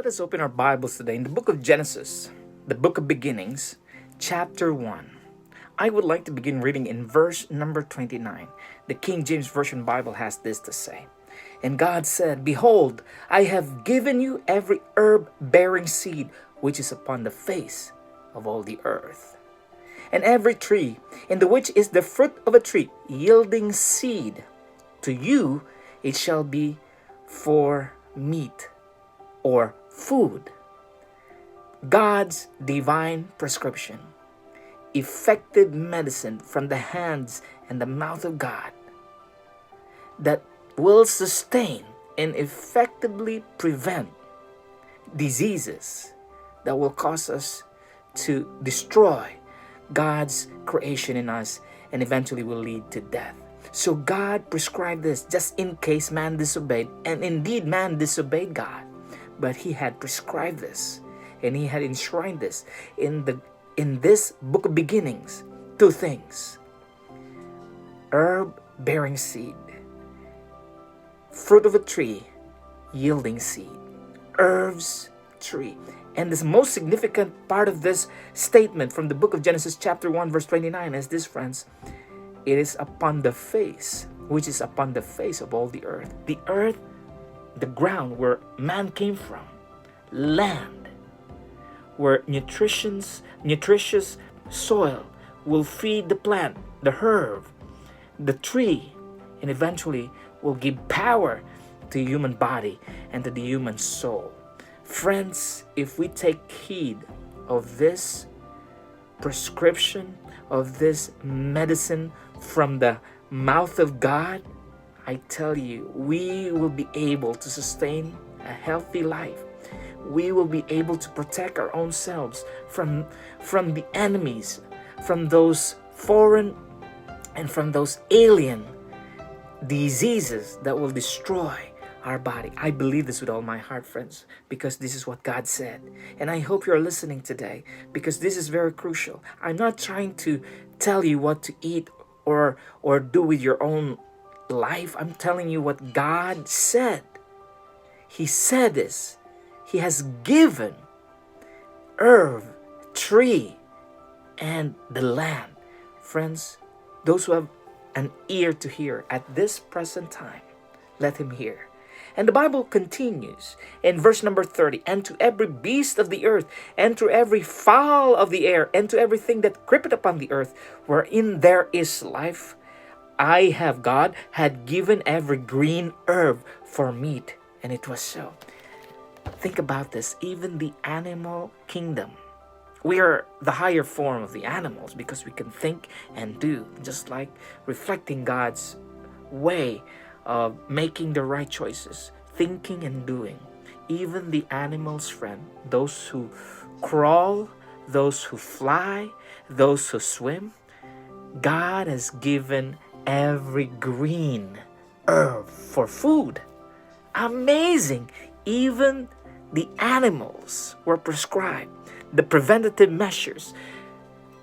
Let us open our Bibles today in the book of Genesis, the book of beginnings, chapter 1. I would like to begin reading in verse number 29. The King James Version Bible has this to say. And God said, Behold, I have given you every herb bearing seed which is upon the face of all the earth, and every tree in the which is the fruit of a tree yielding seed. To you it shall be for meat or food. God's divine prescription, effective medicine from the hands and the mouth of God that will sustain and effectively prevent diseases that will cause us to destroy God's creation in us and eventually will lead to death. So God prescribed this just in case man disobeyed, and indeed man disobeyed God. But he had prescribed this and he had enshrined this in this book of beginnings. Two things: herb bearing seed, fruit of a tree yielding seed. Herbs, tree. And this most significant part of this statement from the book of Genesis chapter 1 verse 29 is this, friends. It is upon the face, which is upon the face of all the earth. The earth, the ground where man came from, land, where nutritious soil will feed the plant, the herb, the tree, and eventually will give power to the human body and to the human soul. Friends, if we take heed of this prescription, of this medicine from the mouth of God, I tell you, we will be able to sustain a healthy life. We will be able to protect our own selves from the enemies, from those foreign and from those alien diseases that will destroy our body. I believe this with all my heart, friends, because this is what God said. And I hope you're listening today, because this is very crucial. I'm not trying to tell you what to eat or do with your own life. I'm telling you what God said. He said this. He has given herb, tree, and the land. Friends, those who have an ear to hear at this present time, let him hear. And the Bible continues in verse number 30, and to every beast of the earth, and to every fowl of the air, and to everything that creepeth upon the earth, wherein there is life, I have, God, had given every green herb for meat. And it was so. Think about this. Even the animal kingdom. We are the higher form of the animals because we can think and do, just like reflecting God's way of making the right choices, thinking and doing. Even the animals, friend, those who crawl, those who fly, those who swim, God has given every green herb for food. Amazing! Even the animals were prescribed the preventative measures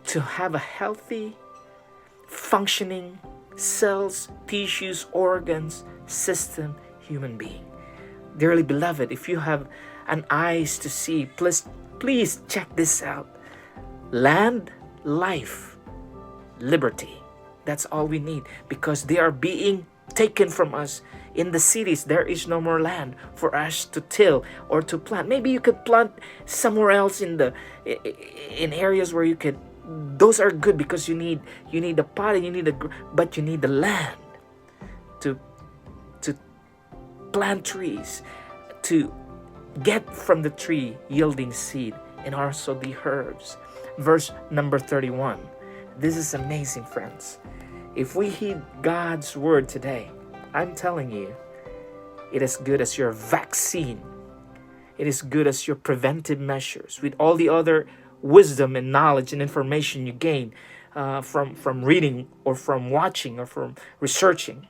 to have a healthy, functioning cells, tissues, organs, system, human being. Dearly beloved, if you have an eyes to see, please check this out. Land, life, liberty. That's all we need, because they are being taken from us. In the cities, there is no more land for us to till or to plant. Maybe you could plant somewhere else in areas where you could. Those are good because you need the pot and but you need the land to plant trees, to get from the tree yielding seed, and also the herbs. Verse number 31. This is amazing, friends. If we heed God's word today, I'm telling you, it is good as your vaccine. It is good as your preventive measures with all the other wisdom and knowledge and information you gain from reading or from watching or from researching.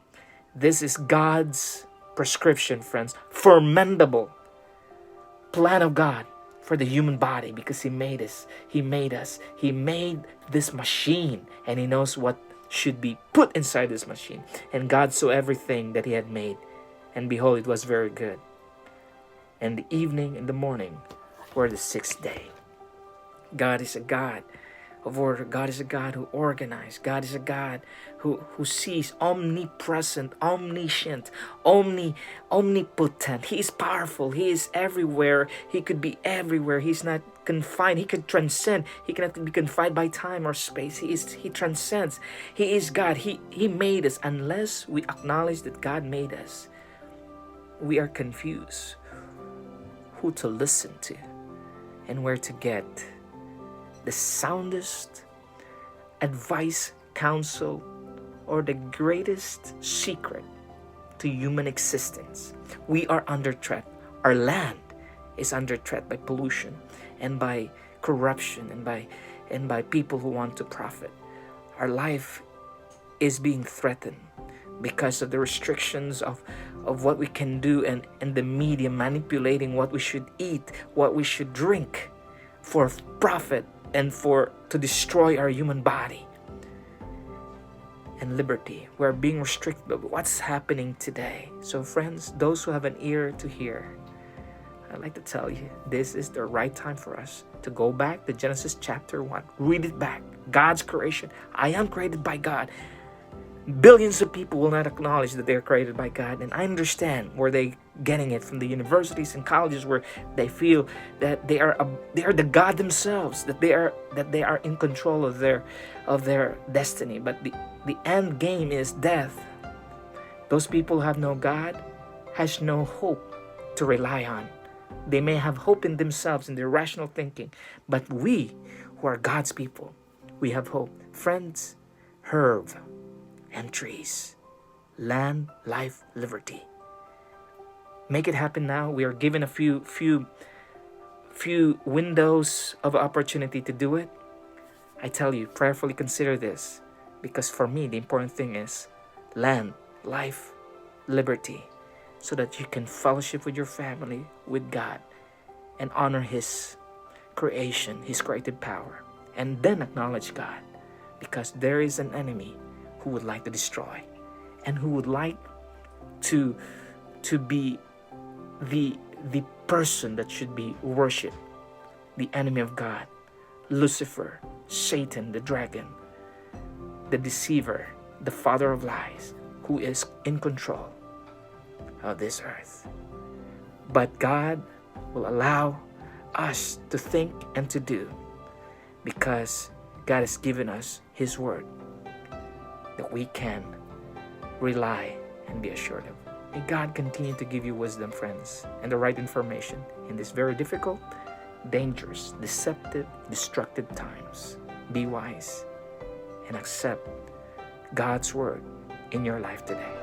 This is God's prescription, friends. Fermentable plan of God for the human body, because He made us. He made us. He made this machine, and He knows what should be put inside this machine. And God saw everything that He had made, and behold, it was very good. and the evening and the morning were the sixth day. God is a God of order. God is a God who organizes. God is a God who sees, omnipresent, omniscient, omnipotent. He is powerful. He is everywhere. He could be everywhere. He's not confined. He could transcend. He cannot be confined by time or space. He transcends. He is God. He made us. Unless we acknowledge that God made us, we are confused who to listen to and where to get the soundest advice, counsel, or the greatest secret to human existence. We are under threat. Our land is under threat by pollution and by corruption and by people who want to profit. Our life is being threatened because of the restrictions of what we can do, and the media manipulating what we should eat, what we should drink for profit and to destroy our human body and liberty. We're being restricted by what's happening today. So friends, those who have an ear to hear, I'd like to tell you, this is the right time for us to go back to Genesis chapter 1. Read it back. God's creation. I am created by God. Billions of people will not acknowledge that they're created by God. And I understand where they're getting it from, the universities and colleges where they feel that they are the God themselves, that they are in control of their destiny. But the end game is death. Those people who have no God has no hope to rely on. They may have hope in themselves, in their rational thinking, but we who are God's people, we have hope. Friends, herb and trees, land, life, liberty. Make it happen now. We are given a few windows of opportunity to do it. I tell you, prayerfully consider this, because for me the important thing is land, life, liberty, so that you can fellowship with your family, with God, and honor His creation, His creative power, and then acknowledge God, because there is an enemy who would like to destroy and who would like to be the person that should be worshipped, the enemy of God, Lucifer, Satan, the dragon, the deceiver, the father of lies, who is in control of this earth. But God will allow us to think and to do, because God has given us His word that we can rely and be assured of. May God continue to give you wisdom, friends, and the right information in these very difficult, dangerous, deceptive, destructive times. Be wise and accept God's word in your life today.